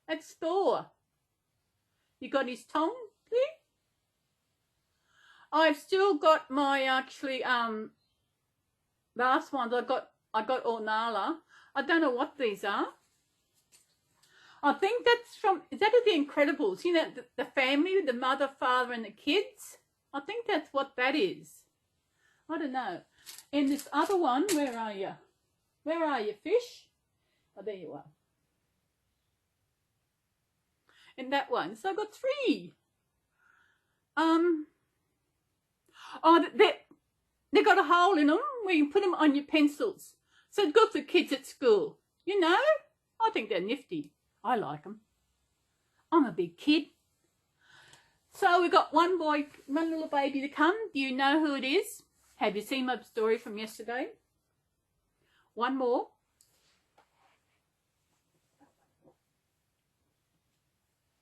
That's Thor. You got his tongue there? I've still got my last ones. I got Ornala. I don't know what these are. I think that's from, is that of the Incredibles? You know, the family, the mother, father, and the kids. I think that's what that is. I don't know. And this other one, where are you? Where are you, fish? Oh, there you are. And that one. So I got 3. Oh, they got a hole in them where you can put them on your pencils. So it's good for kids at school. You know, I think they're nifty. I like them. I'm a big kid. So we got one little baby to come. Do you know who it is? Have you seen my story from yesterday? One more.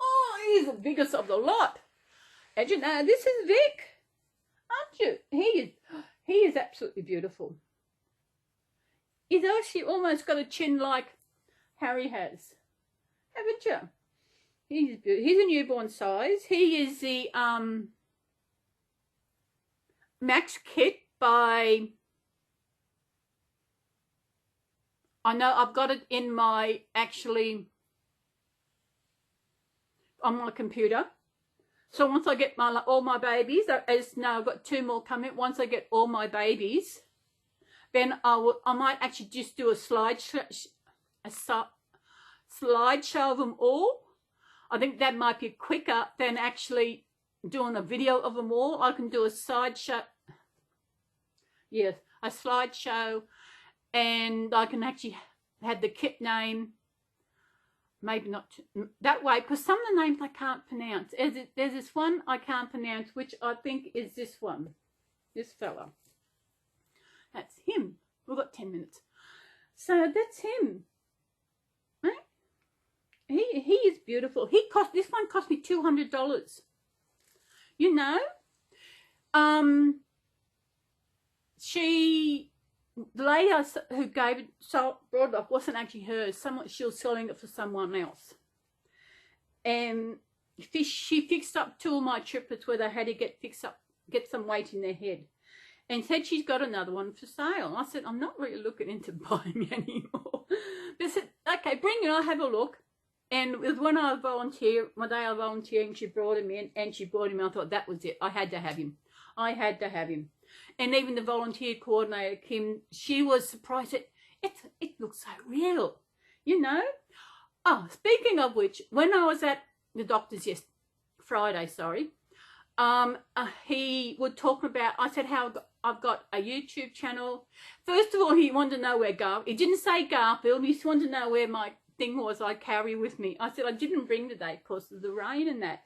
Oh, he's the biggest of the lot. And you know, this is Vic, aren't you? He is absolutely beautiful. He's actually almost got a chin like Harry has. Haven't you? He's a newborn size. He is the Max Kit by, I know I've got it in my, actually, on my computer. So once I get all my babies, as now I've got 2 more coming. Once I get all my babies, then I might actually just do a slideshow of them all. I think that might be quicker than actually doing a video of them all. I can do a slideshow. Yes, a slideshow, and I can actually have the kit name. Maybe not that way, because some of the names I can't pronounce. There's this one I can't pronounce, which I think is this one. This fella. That's him. We've got 10 minutes. So that's him. Right? He is beautiful. This one cost me $200. You know? The lady who gave it, brought it up, wasn't actually hers. She was selling it for someone else. And she fixed up 2 of my triplets where they had to get some weight in their head. And said she's got another one for sale. I said, I'm not really looking into buying anymore. They said, okay, bring it, I'll have a look. And it was when I volunteered, my day I was volunteering, she brought him in, and she brought him in. I thought that was it. I had to have him. I had to have him. And even the volunteer coordinator, Kim, she was surprised. It looks so real, you know. Oh, speaking of which, when I was at the doctor's Friday, he would talk about, I said how I've got a YouTube channel. First of all, he wanted to know where he didn't say Garfield, he just wanted to know where my thing was I carry with me. I said I didn't bring today because of the rain and that.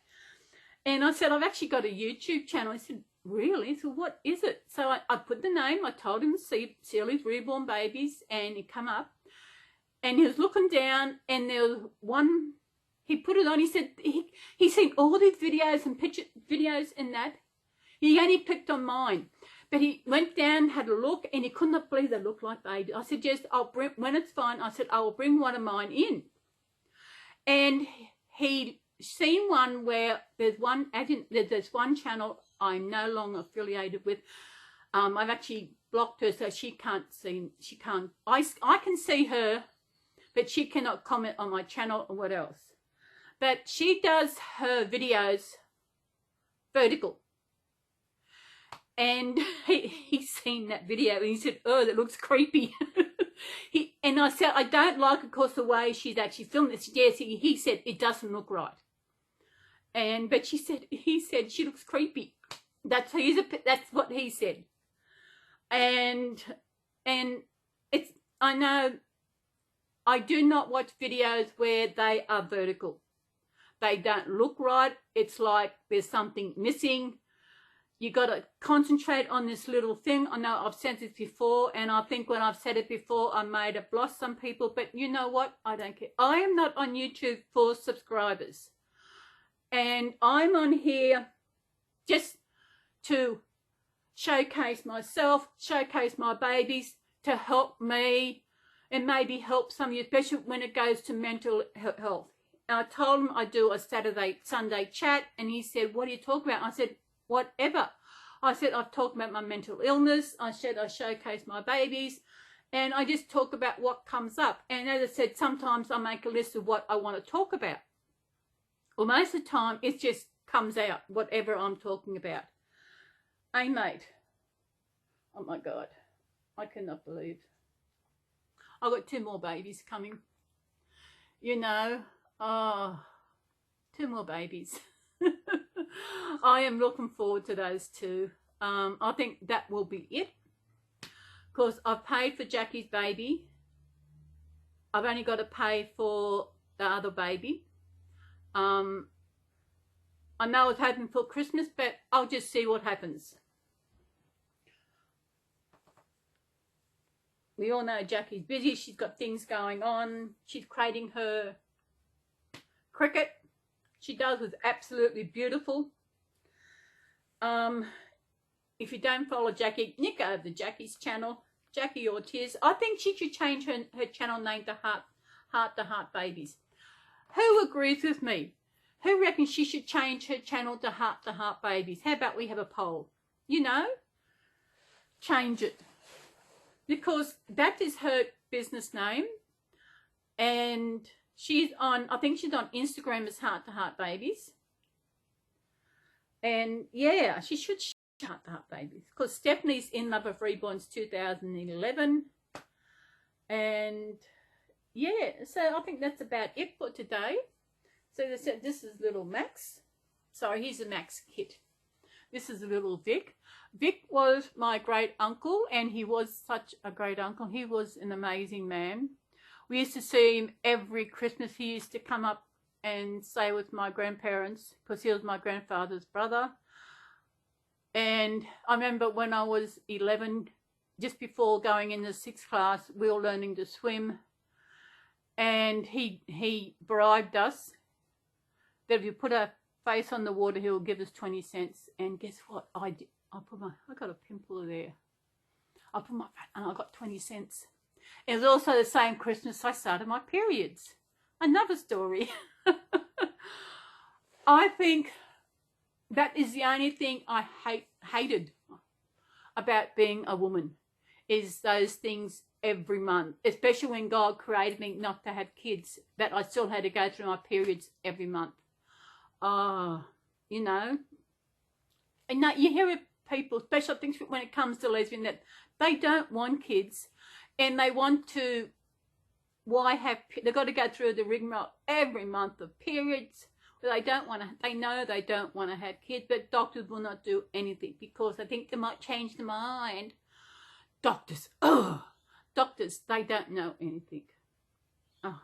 And I said, I've actually got a YouTube channel. He said, really? So what is it? So I put the name, I told him to see CelysRebornBabies, and he come up and he was looking down, and there was one, he put it on, he said he's seen all these videos and videos and that. He only picked on mine. But he went down, had a look, and he could not believe they looked like babies. I said, yes, I'll bring, when it's fine, I said, I will bring one of mine in. And he seen one where there's one channel I'm no longer affiliated with. I've actually blocked her so she can't see, I can see her, but she cannot comment on my channel or what else. But she does her videos vertical. And he's seen that video and he said, oh, that looks creepy. And I said, I don't like, of course, the way she's actually filmed this. Yes, he said it doesn't look right. But he said she looks creepy. That's what he said. And it's, I know, I do not watch videos where they are vertical. They don't look right. It's like there's something missing. You got to concentrate on this little thing. I know I've said this before, and I think when I've said it before, I may have lost some people, but you know what? I don't care. I am not on YouTube for subscribers. And I'm on here just to showcase myself, showcase my babies, to help me and maybe help some of you, especially when it goes to mental health. And I told him I do a Sunday chat, and he said, what are you talking about? I said, whatever. I said, I've talked about my mental illness. I said, I showcase my babies, and I just talk about what comes up. And as I said, sometimes I make a list of what I want to talk about. Well, most of the time, it just comes out, whatever I'm talking about. Hey, mate. Oh, my God. I cannot believe. I've got 2 more babies coming. You know, oh, 2 more babies. I am looking forward to those 2. I think that will be it. Because I've paid for Jackie's baby. I've only got to pay for the other baby. I know it's happening for Christmas, but I'll just see what happens. We all know Jackie's busy. She's got things going on. She's creating her cricket. She does was absolutely beautiful. If you don't follow Jackie, nick over to Jackie's channel, Jackie Ortiz. I think she should change her channel name to Heart to Heart Babies. Who agrees with me? Who reckons she should change her channel to Heart Babies? How about we have a poll? You know, change it. Because that is her business name. And she's on, I think she's on Instagram as Heart to Heart Babies. And yeah, she should Heart to Heart Babies. Because Stephanie's in love with Reborn's 2011. And yeah, so I think that's about it for today. So this is little Max. Sorry, here's a Max kit. This is a little Vic. Vic was my great uncle, and he was such a great uncle. He was an amazing man. We used to see him every Christmas. He used to come up and stay with my grandparents because he was my grandfather's brother. And I remember when I was 11, just before going into 6th class, we were learning to swim. And he bribed us that if you put a face on the water, he'll give us 20 cents. And guess what? I did. I got a pimple there. I put my, and I got 20 cents. It was also the same Christmas I started my periods. Another story. I think that is the only thing I hated about being a woman, is those things every month, especially when God created me not to have kids, that I still had to go through my periods every month. You know, and now you hear of people, especially things when it comes to lesbian, that they don't want kids, and they want to, they've got to go through the rigmarole every month of periods. But they don't want to, they know they don't want to have kids, but doctors will not do anything because they think they might change their mind. Doctors, doctors, they don't know anything. Oh.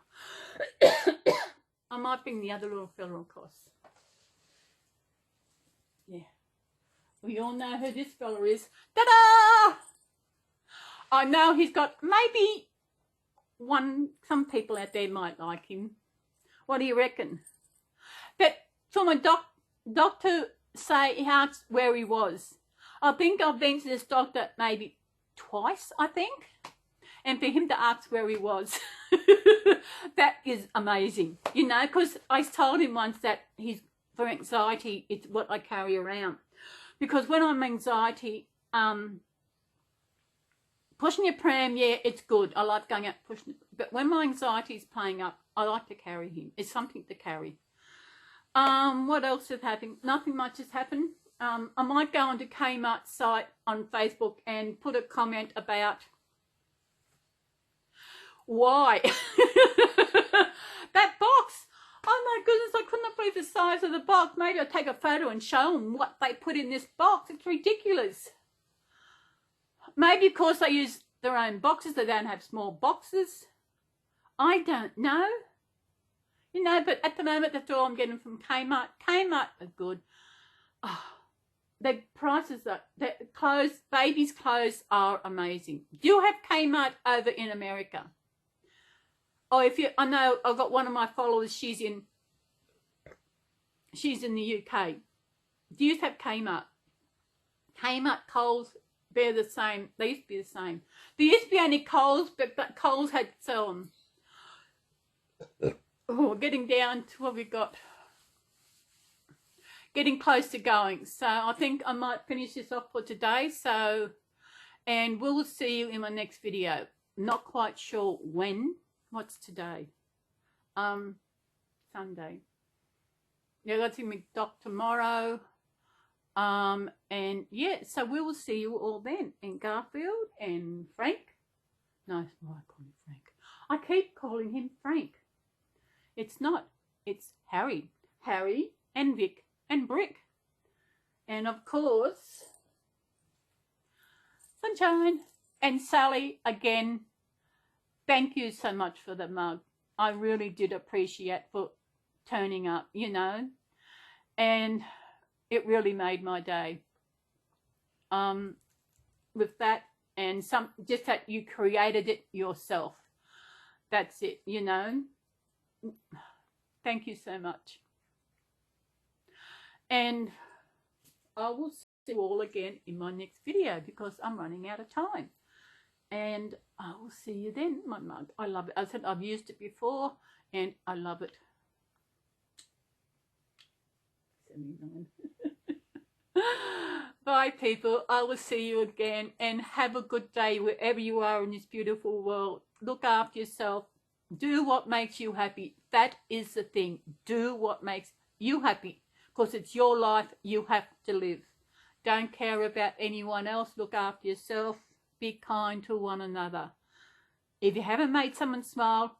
I might bring the other little fella across. Yeah. We all know who this fella is. Ta-da! I know he's got maybe some people out there might like him. What do you reckon? But for my doctor say, he asked where he was. I think I've been to this doctor maybe twice, I think. And for him to ask where he was, that is amazing. You know, because I told him once that for anxiety, it's what I carry around. Because when I'm anxiety, pushing a pram, yeah, it's good. I like going out pushing it. But when my anxiety is playing up, I like to carry him. It's something to carry. What else has happened? Nothing much has happened. I might go onto Kmart's site on Facebook and put a comment about why. That box. Oh my goodness, I couldn't believe the size of the box. Maybe I'll take a photo and show them what they put in this box. It's ridiculous. Maybe because they use their own boxes, they don't have small boxes. I don't know. You know, but at the moment, that's all I'm getting from Kmart. Kmart are good. Oh, the prices are, the clothes, babies' clothes are amazing. Do you have Kmart over in America? Oh, if you, I know I've got one of my followers, she's in the UK. Do you have Kmart? Kmart, Coles, they're the same. They used to be the same. There used to be only Coles, but Coles had some. Oh, getting down to what we've got. Getting close to going. So I think I might finish this off for today. So, and we'll see you in my next video. Not quite sure when. What's today? Sunday. Yeah, that's in McDock tomorrow. And yeah, so we will see you all then. And Garfield and Frank. No, why I call him Frank? I keep calling him Frank. It's not. It's Harry. Harry and Vic and Brick. And of course, Sunshine and Sally again. Thank you so much for the mug. I really did appreciate for turning up, you know. And it really made my day. With that and just that you created it yourself. That's it, you know. Thank you so much. And I will see you all again in my next video because I'm running out of time. And I will see you then, my mug. I love it. I said I've used it before and I love it. 79. Bye, people. I will see you again and have a good day wherever you are in this beautiful world. Look after yourself. Do what makes you happy. That is the thing. Do what makes you happy because it's your life you have to live. Don't care about anyone else. Look after yourself. Be kind to one another. If you haven't made someone smile,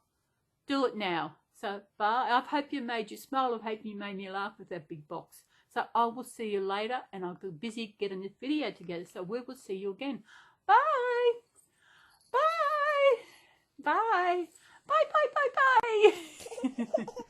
do it now. So, bye. I hope you made you smile. I hope you made me laugh with that big box. So, I will see you later, and I'll be busy getting this video together. So, we will see you again. Bye. Bye. Bye. Bye, bye, bye, bye.